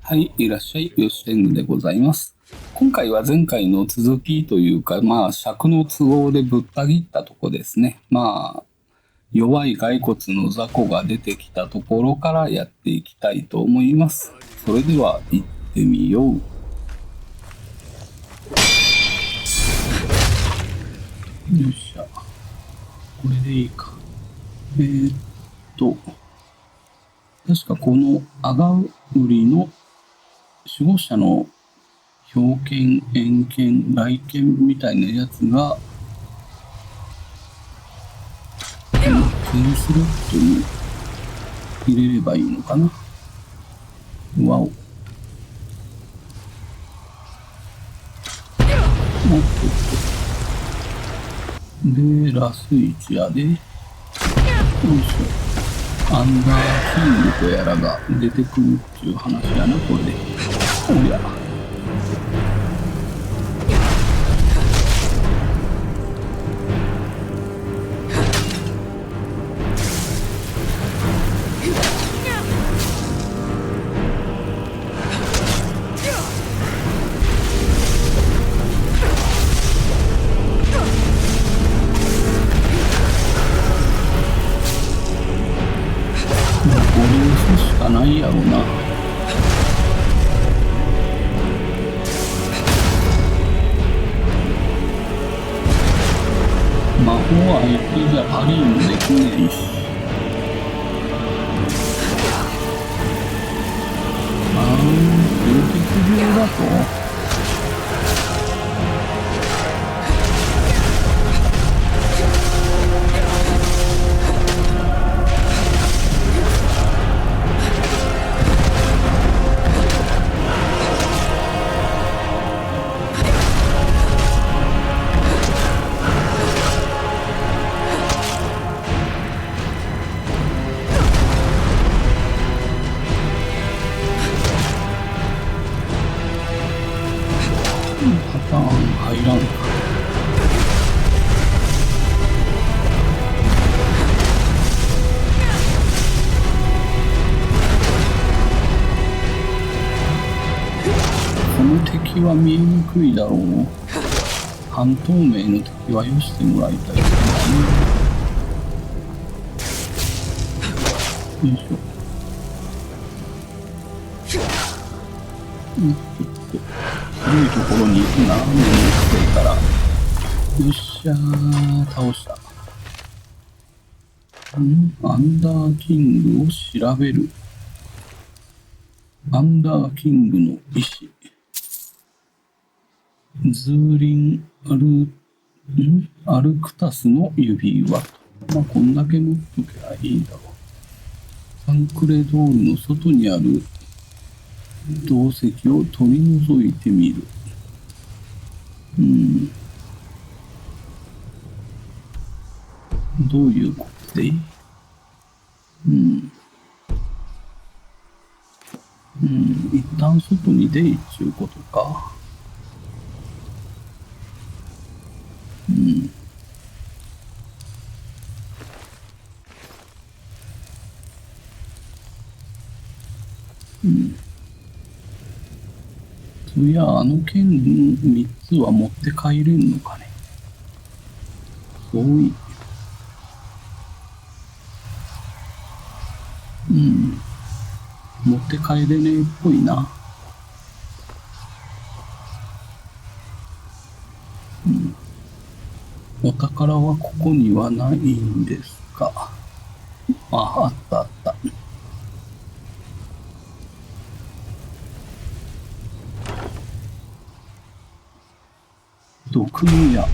はい、いらっしゃい、吉天狗でございます。今回は前回の続きというか、尺の都合でぶった切ったとこですね。弱い骸骨の雑魚が出てきたところからやっていきたいと思います。それでは行ってみよう。よっしゃ。これでいいか。確かこのアガウリの守護者の氷剣、炎剣、雷剣みたいなやつが、ケンスロットに入れればいいのかな。わお。おっと。で、ラス1やで。よいしょ。アンダーキングとやらが出てくるっていう話やな、これで。おや。しかないやろうな。魔法相手じゃパリーもできねえし。流血病だとパターン入らんか。この敵は見えにくいだろう。半透明の敵はよしてもらいたいですね。よいしょ。広いところに行くな。面倒くせえから。よっしゃー、倒した。アンダーキングを調べる。アンダーキングの意志。ズーリンアルクタスの指輪。こんだけ持っとけばいいだろう。サンクレドールの外にある銅石を取り除いてみる。どういうことで？一旦外に出いっちゅうことか。いや、あの剣3つは持って帰れんのかね。そうい。持って帰れねえっぽいな。お宝はここにはないんですか。あったあった。毒の矢。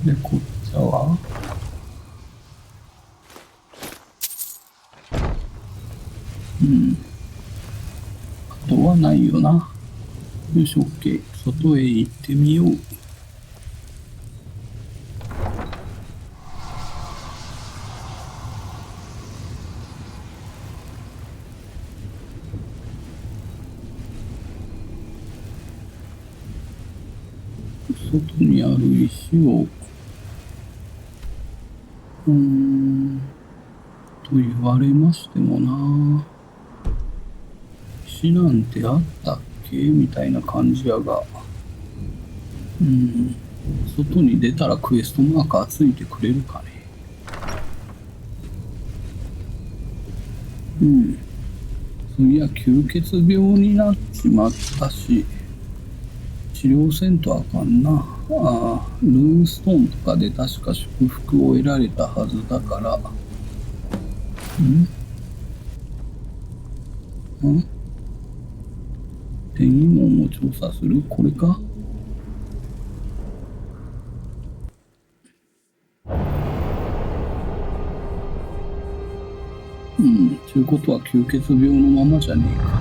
で、こっちはあとはないよな。よし、OK。外へ行ってみよう。外にある石を取言われましてもな。石なんてあったっけみたいな感じやが。外に出たらクエストマーカーついてくれるかね。そういや吸血病になっちまったし、治療せんとあかんな。ルーンストーンとかで確か祝福を得られたはずだから。転移門を調査する？これか？ということは吸血病のままじゃねえか。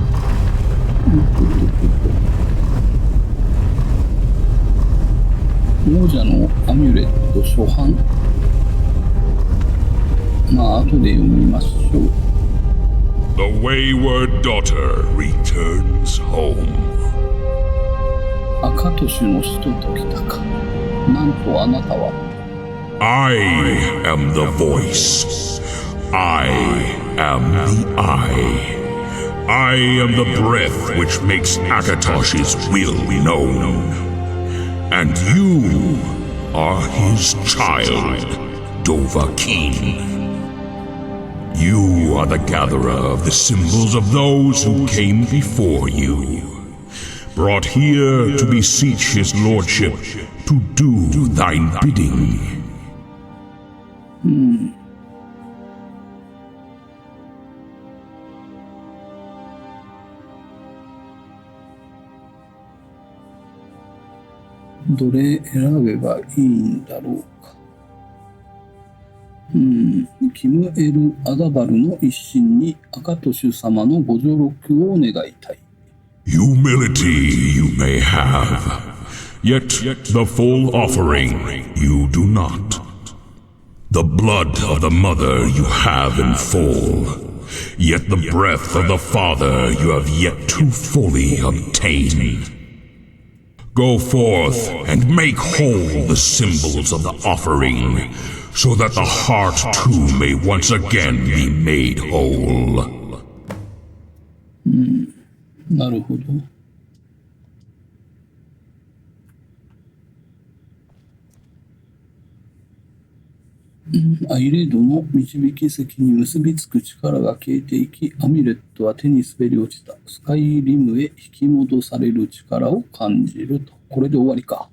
王者のアミュレット初版。まあ後で読みましょう。The wayward daughter returns home. 赤都市の使徒ときたか。なんとあなたは。I am the voice. I am the eye. I am the breath which makes Akatosh's will known. And you are his child, Dovahkiin. You are the gatherer of the symbols of those who came before you, brought here to beseech his lordship to do thine bidding. どれ選べばいいんだろうか。キムエル・アダバルの一心に赤都主様のご助力を願いたい。Humility you may have, yet the full offering you do not. The blood of the mother you have in full, yet the breath of the father you have yet to fully obtain. Go forth and make whole the symbols of the offering, so that the heart too may once again be made whole. なるほど。アイレードの導き石に結びつく力が消えていき、アミュレットは手に滑り落ちた。スカイリムへ引き戻される力を感じると。これで終わりか。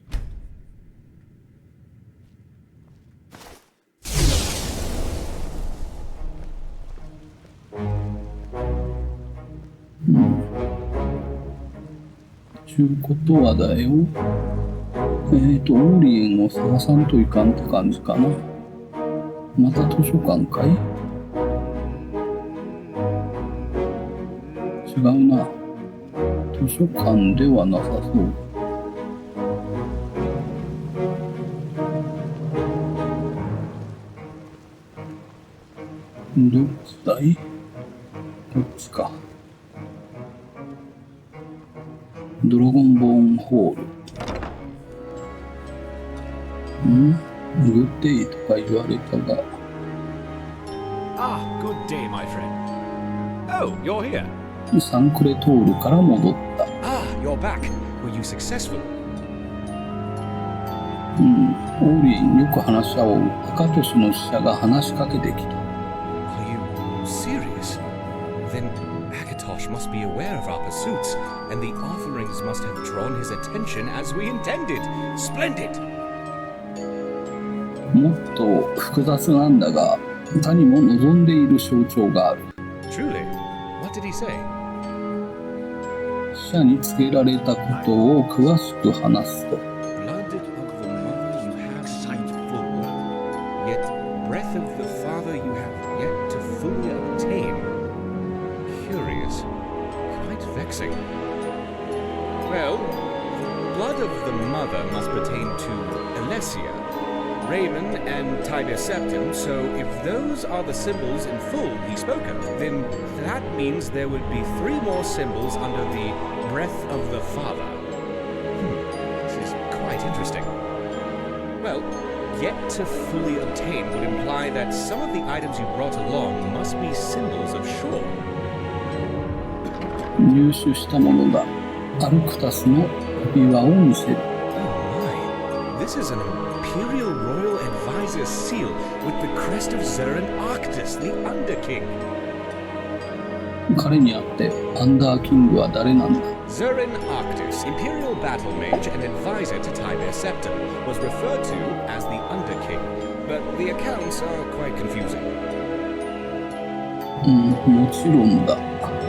ちゅうことはだよ。オーリエンを探さんといかんって感じかな。また図書館かい？違うな。図書館ではなさそう。どっちだい？こっちか。ドラゴンボーンホール。グッデイとか言われたが。Good day, my friend. Oh, you're here. サンクレトールから戻った。You're back. Were you successful? オーリエンよく話し合おう。赤都市の使者が話しかけてきた。Are you serious? Then Akatosh must be aware of our pursuits, and the offerings must have drawn his attention as we intended. Splendid! もっと複雑なんだが、他にも望んでいる象徴がある。Truly? What did he say? 使者に告げられたことを詳しく話すと。Blood of the mother you have sight full, yet breath of the father you have yet to fully obtain. Curious. Quite vexing. Well, blood of the mother must pertain to Alessia, Raymond, and Tiber Septim, so if those are the symbols in full he spoke of, then that means there would be 3 more symbols under the breath of the father. This is quite interesting. Well, yet to fully obtain would imply that some of the items you brought along must be symbols of Shore. 入手したものだ。アルクタスの指輪を見せる。Oh my, this is an Imperial Royal Advisor seal with the crest of Zurin Arctus, the Underking. 彼にあってアンダーキングは誰なんだ？ Zurin Arctus, Imperial Battle Mage and Advisor to Tiberius Septim, was referred to as the Underking, but the accounts are quite confusing. もちろんだ。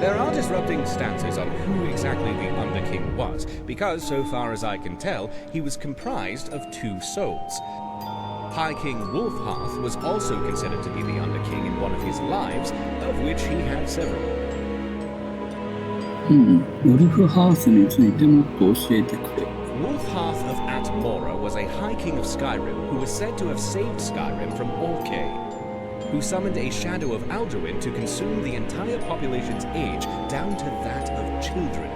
There are disrupting stances on who exactly the Underking was, because so far as I can tell, he was comprised of two souls. High King Wolfhearth was also considered to be the Underking in one of his lives, of which he had several. ウルフハースについてもっと教えてくれ。Wolfhearth of Atmora was a High King of Skyrim who was said to have saved Skyrim from Orkay, who summoned a shadow of Alduin to consume the entire population's age down to that of children.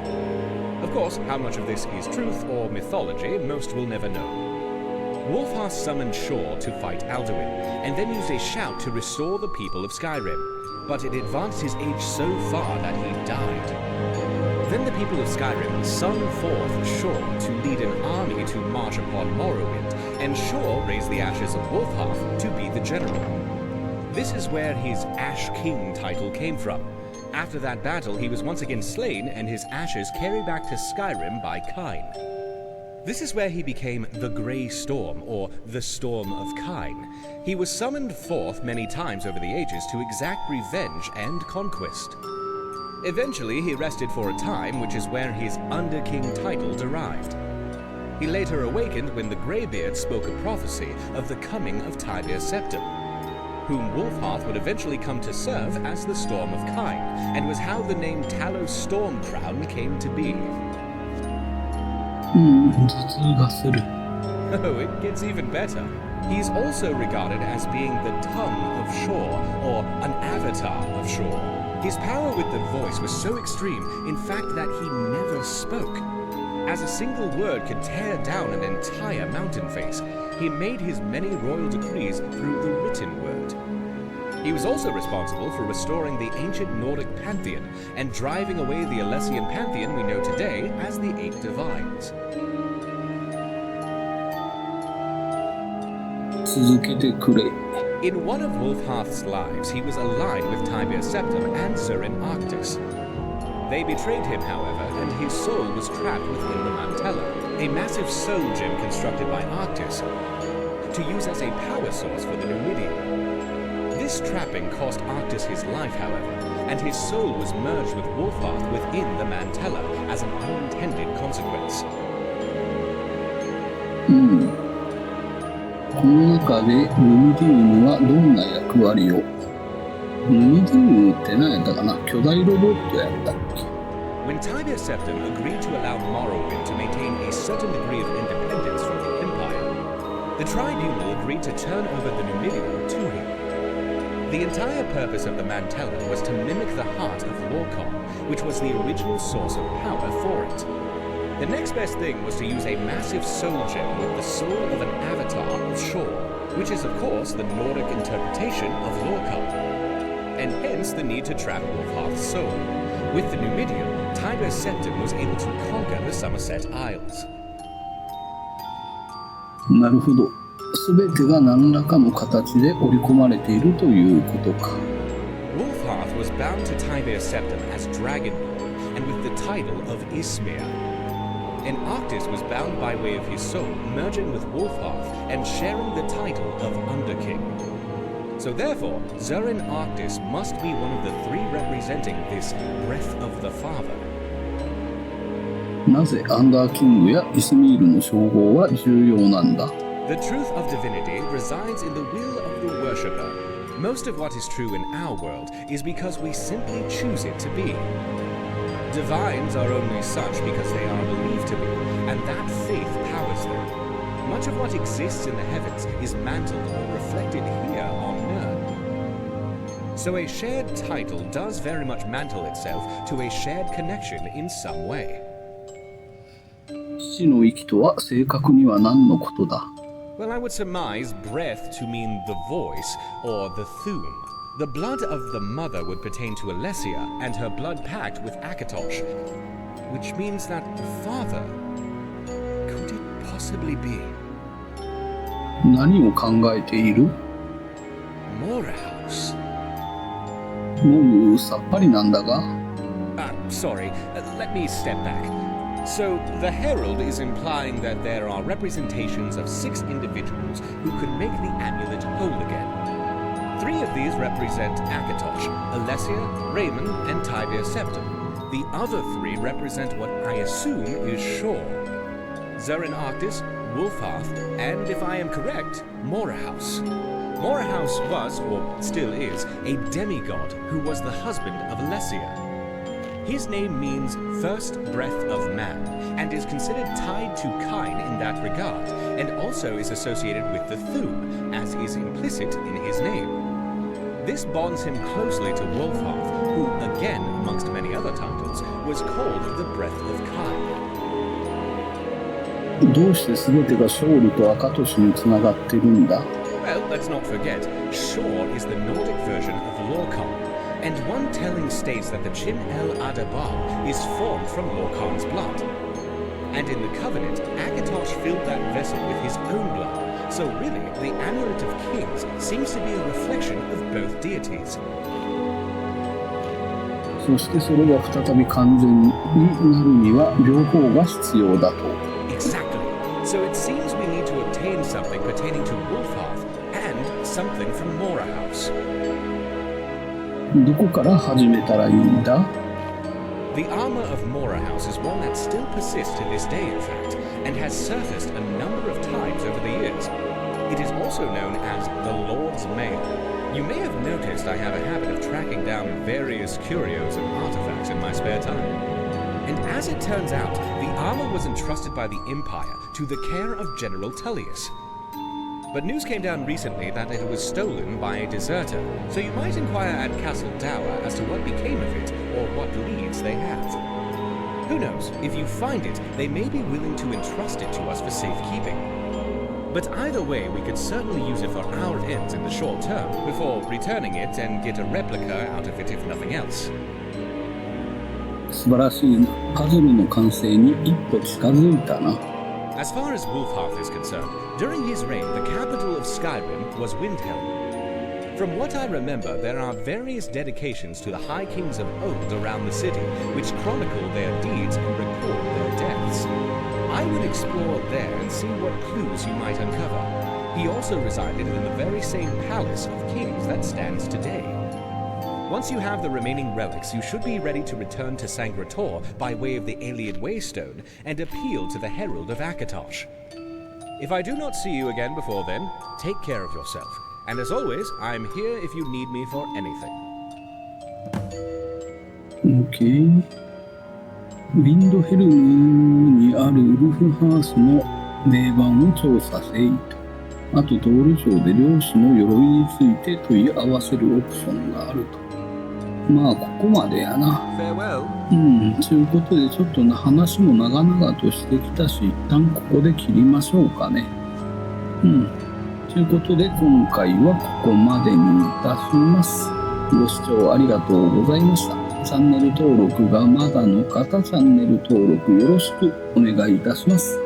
Of course, how much of this is truth or mythology, most will never know. Wolfhearth summoned Shore to fight Alduin, and then used a shout to restore the people of Skyrim, but it advanced his age so far that he died. Then the people of Skyrim sung forth Shore to lead an army to march upon Morrowind, and Shore raised the ashes of Wolfhearth to be the general. This is where his Ash King title came from. After that battle, he was once again slain and his ashes carried back to Skyrim by Kyne. This is where he became the Grey Storm, or the Storm of Kyne. He was summoned forth many times over the ages to exact revenge and conquest. Eventually, he rested for a time, which is where his Underking title derived. He later awakened when the Greybeard spoke a prophecy of the coming of Tiberius Septim, whom Wolfhearth would eventually come to serve as the Storm of Kyne, and was how the name Talos Stormcrown came to be. 頭痛がする。 Oh, it gets even better. He's also regarded as being the tongue of Shore, or an avatar of Shore. His power with the voice was so extreme, in fact, that he never spoke. As a single word could tear down an entire mountain face, he made his many royal decrees through the written word. He was also responsible for restoring the ancient Nordic pantheon and driving away the Alessian pantheon we know today as the Eight Divines. 続けてくれ。 In one of Wolfhearth's lives, he was allied with Tiberius Septim and Zurin Arctus. They betrayed him, however, and his soul was trapped within the Mantella, a massive soul gem constructed by Arctus to use as a power source for the Numidian. This trapping cost Arctus his life, however, and his soul was merged with Wolfhearth within the Mantella as an unintended consequence. この中でヌミディウムはどんな役割を？ヌミディウムって何やったかな？巨大ロボットやったっけ？ When Tiberius Septim agreed to allow Morrowind to maintain a certain degree of independence from the Empire, the Tribunal agreed to turn over the Numidium to him. The entire purpose of the Mantella was to mimic the heart of Lorcon, which was the original source of power for it. The next best thing was to use a massive soul gem with the soul of an avatar of Shore, which is of course the Nordic interpretation of Lorcon, and hence the need to trap Wolfhearth's soul. With the Numidium, Tiberius Septim was able to conquer the Somerset Isles. なるほど。すべてが何らかの形で織り込まれているということか。Wolfhearth was bound to Tiberius Septim as Dragonborn, and with the title of Ismir. And Arctus was bound by way of his soul, merging with Wolfhearth and sharing the title of Underking. So therefore, Zurin Arctus must be one of the three representing this Breath of the Father. なぜアンダーキングやイスミールの称号は重要なんだ？ The truth of divinity resides in the will of the worshipper. Most of what is true in our world is because we simply choose it to be. Divines are only such because they are believed to be, and that faith powers them. Much of what exists in the heavens is mantled or reflected here on earth. So a shared title does very much mantle itself to a shared connection in some way. 父の息とは正確には何のことだ？ Well, I would surmise breath to mean the voice or the thum. The blood of the mother would pertain to Alessia and her blood pact with Akatosh, which means that the father. Could it possibly be? 何を考えている？ Morahouse. もうさっぱりなんだが。Sorry, let me step back. So, the Herald is implying that there are representations of 6 individuals who could make the amulet whole again. 3 of these represent Akatosh, Alessia, Raymond, and Tibia Septim. The other 3 represent what I assume is Shaw. Zoran Arctis, Wolfarth, and if I am correct, Morahouse. Morahouse was, or still is, a demigod who was the husband of Alessia. His name means first breath of man, and is considered tied to Kine in that regard, and also is associated with the Thum, as is implicit in his name. This bonds him closely to Wolfarth, who, again, amongst many other titles, was called the Breath of Kine. どうして全てが勝利と赤年につながってるんだ？ Well, let's not forget, Shaw is the Nordic version of Lorcan. And one telling states that the Chin El Adabar is formed from Lorcan's blood. And in the Covenant, Akatosh filled that vessel with his own blood. So really, the Amulet of Kings seems to be a reflection of both deities. そしてそれが再び完全になるには両方が必要だと。Exactly. So it seems we need to obtain something pertaining to Wolfarth and something from Morahouse. どこから始めたらいいんだ？ The armor of Morahouse is one that still persists to this day, in fact, and has surfaced a number of times over the years. It is also known as the Lord's Mail. You may have noticed I have a habit of tracking down various curios and artifacts in my spare time. And as it turns out, the armor was entrusted by the Empire to the care of General Tullius. But news came down recently that it was stolen by a deserter, so you might inquire at Castle Dower as to what became of it or what leads they have. Who knows, if you find it, they may be willing to entrust it to us for safekeeping. But either way, we could certainly use it for our ends in the short term, before returning it and get a replica out of it if nothing else. 素晴らしいな。パズルの完成に一歩近づいたな。As far as Wolfarth is concerned, during his reign, the capital of Skyrim was Windhelm. From what I remember, there are various dedications to the High Kings of old around the city, which chronicle their deeds and record their deaths. I would explore there and see what clues you might uncover. He also resided in the very same palace of kings that stands today. Once you have the remaining relics, you should be ready to return to Sangrator by way of the Ayleid Waystone and appeal to the Herald of Akatosh. If I do not see you again before then, take care of yourself. And as always, I'm here if you need me for anything. OK。ウィンドヘルムにあるウルフハースの名盤を調査せいと。あと道路上で漁師の鎧について問い合わせるオプションがあると。まあここまでやな。Farewell. ということでちょっと話も長々としてきたし、一旦ここで切りましょうかね。ということで今回はここまでにいたします。ご視聴ありがとうございました。チャンネル登録がまだの方、チャンネル登録よろしくお願いいたします。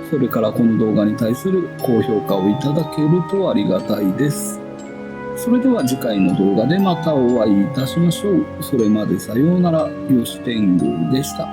それからこの動画に対する高評価をいただけるとありがたいです。それでは次回の動画でまたお会いいたしましょう。それまでさようなら。よし天狗でした。